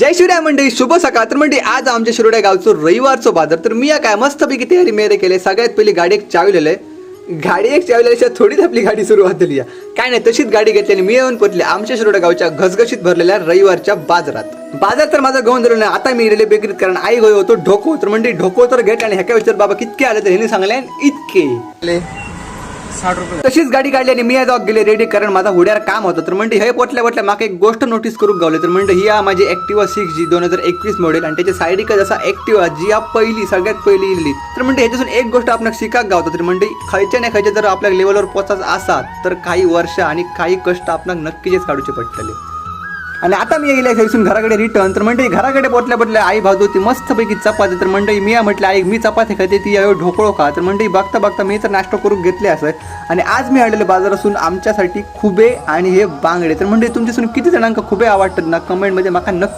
जय शिवराय मंडळी, शुभ सकाळ. तर मंडळी आज आमच्या शिरोड्या गावचं रविवारचं बाजार. तर मी या काय मस्तपैकी तयारी मेरे केले. सगळ्यात पहिली गाडी एक चावलेलं आहे. गाडी एक चावलेल्या थोडीच आपली गाडी सुरुवात झाली आहे. काय नाही, तशीच गाडी घेतलेली मी येऊन पोचले आमच्या शिरोड्या गावच्या घसघशीत भरलेल्या रविवारच्या बाजारात. बाजार तर माझा गहून झालं नाही. आता मी गेले बेकरीत, कारण आई गयो होतो ढोको. तर म्हणजे ढोको तर घेतला आणि ह्या विचार बाबा कितके आले, तर ह्यांनी सांगले इतके 60 रुपये. तशीच गाडी काढली आणि मी या जाऊ गेले रेडी, कारण माझा हुड्यावर काम होतं. तर म्हणजे हे पोटल्या मागे एक गोष्ट नोटीस करून गावले. तर म्हणजे ही माझी ॲक्टिवा 6G 2021 मॉडेल आणि त्याच्या साईड जसा ॲक्टिवा जी या सगळ्यात पहिली इली. तर म्हणजे ह्याच्यातून एक गोष्ट आपण शिकाक गावतो. तर म्हणजे खायच्या नाही खायच्या जर आपल्या लेवलवर पोचायचं असाल तर काही वर्ष आणि काही कष्ट आपण नक्कीच काढूचे पडतले. आणि आता मी गेले थंयसून घराकडे रिटर्न. तर म्हणजे घराकडे पोटल्या आई भाजू ती मस्तपैकी चपाती. तर म्हणजे मी म्हटलं आई मी चपाती खाते, ती यावेळी ढोकळो खा. तर म्हणजे बघता मी तर नाश्ता करून घेतले असं. आणि आज मी आणलेले बाजारातून आमच्यासाठी खुबे आणि हे बांगडे. तर म्हणजे तुमच्यासून किती जणांना खुबे आवडतात ना, कमेंटमध्ये मला नक्की